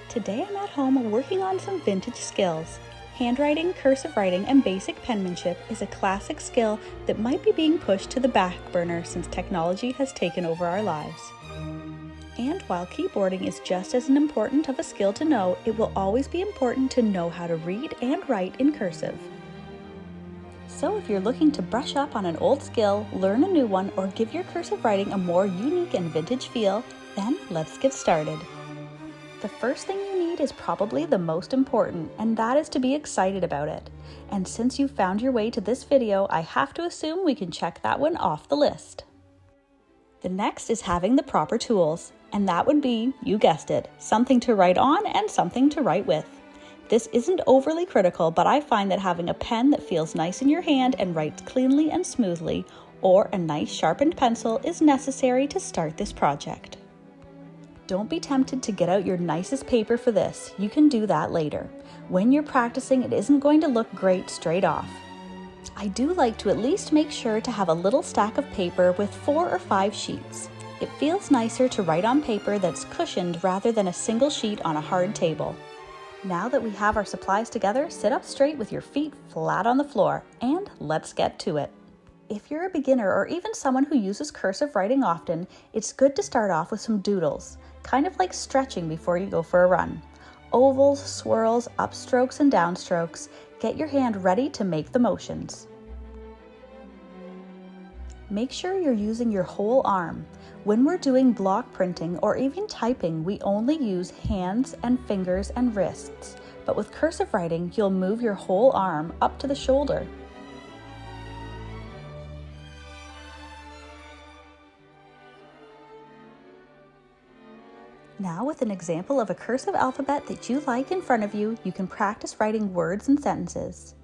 Today I'm at home working on some vintage skills. Handwriting, cursive writing, and basic penmanship is a classic skill that might be being pushed to the back burner since technology has taken over our lives. And while keyboarding is just as important of a skill to know, it will always be important to know how to read and write in cursive. So if you're looking to brush up on an old skill, learn a new one, or give your cursive writing a more unique and vintage feel, then let's get started. The first thing you need is probably the most important, and that is to be excited about it. And since you found your way to this video, I have to assume we can check that one off the list. The next is having the proper tools, and that would be, you guessed it, something to write on and something to write with. This isn't overly critical, but I find that having a pen that feels nice in your hand and writes cleanly and smoothly, or a nice sharpened pencil is necessary to start this project. Don't be tempted to get out your nicest paper for this. You can do that later. When you're practicing, it isn't going to look great straight off. I do like to at least make sure to have a little stack of paper with 4 or 5 sheets. It feels nicer to write on paper that's cushioned rather than a single sheet on a hard table. Now that we have our supplies together, sit up straight with your feet flat on the floor, and let's get to it. If you're a beginner or even someone who uses cursive writing often, it's good to start off with some doodles, kind of like stretching before you go for a run. Ovals, swirls, upstrokes, and downstrokes. Get your hand ready to make the motions. Make sure you're using your whole arm. When we're doing block printing or even typing, we only use hands and fingers and wrists. But with cursive writing, you'll move your whole arm up to the shoulder. Now, with an example of a cursive alphabet that you like in front of you, you can practice writing words and sentences.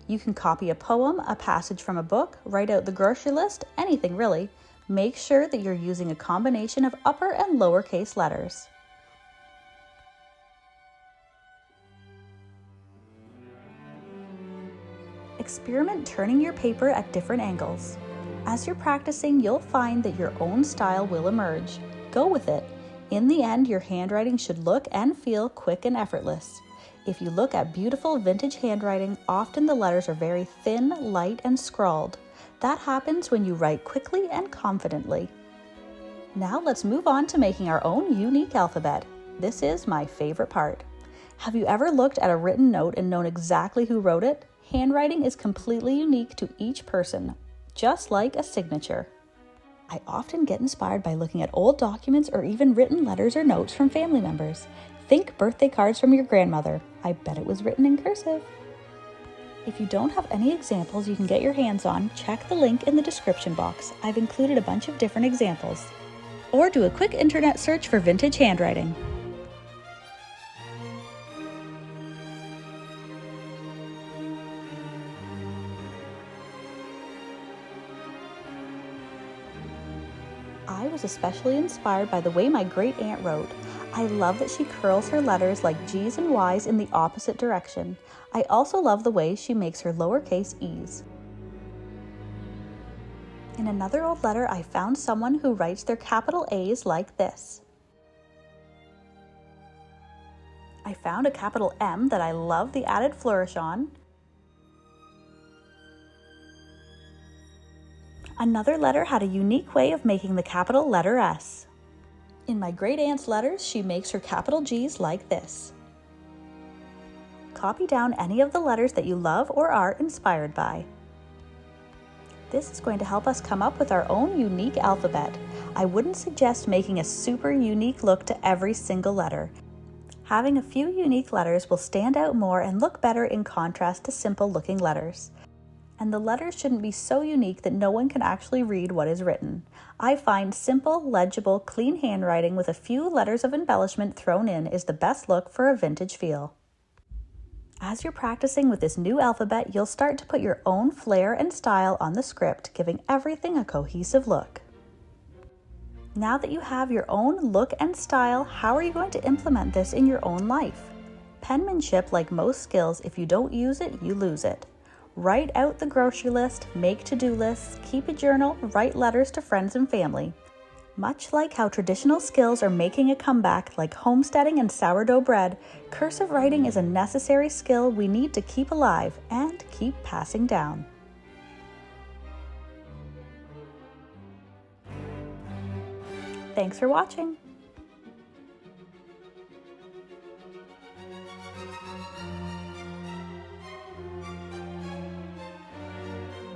You can copy a poem, a passage from a book, write out the grocery list, anything really. Make sure that you're using a combination of upper and lowercase letters. Experiment turning your paper at different angles. As you're practicing, you'll find that your own style will emerge. Go with it. In the end, your handwriting should look and feel quick and effortless. If you look at beautiful vintage handwriting, often the letters are very thin, light, and scrawled. That happens when you write quickly and confidently. Now let's move on to making our own unique alphabet. This is my favorite part. Have you ever looked at a written note and known exactly who wrote it? Handwriting is completely unique to each person, just like a signature. I often get inspired by looking at old documents or even written letters or notes from family members. Think birthday cards from your grandmother. I bet it was written in cursive. If you don't have any examples you can get your hands on, check the link in the description box. I've included a bunch of different examples. Or do a quick internet search for vintage handwriting. I was especially inspired by the way my great aunt wrote. I love that she curls her letters like G's and Y's in the opposite direction. I also love the way she makes her lowercase e's. In another old letter, I found someone who writes their capital A's like this. I found a capital M that I love the added flourish on. Another letter had a unique way of making the capital letter S. In my great aunt's letters, she makes her capital G's like this. Copy down any of the letters that you love or are inspired by. This is going to help us come up with our own unique alphabet. I wouldn't suggest making a super unique look to every single letter. Having a few unique letters will stand out more and look better in contrast to simple looking letters. And the letters shouldn't be so unique that no one can actually read what is written. I find simple, legible, clean handwriting with a few letters of embellishment thrown in is the best look for a vintage feel. As you're practicing with this new alphabet, you'll start to put your own flair and style on the script, giving everything a cohesive look. Now that you have your own look and style, how are you going to implement this in your own life? Penmanship, like most skills, if you don't use it, you lose it. Write out the grocery list, make to-do lists, keep a journal, write letters to friends and family. Much like how traditional skills are making a comeback like homesteading and sourdough bread, cursive writing is a necessary skill we need to keep alive and keep passing down. Thanks for watching.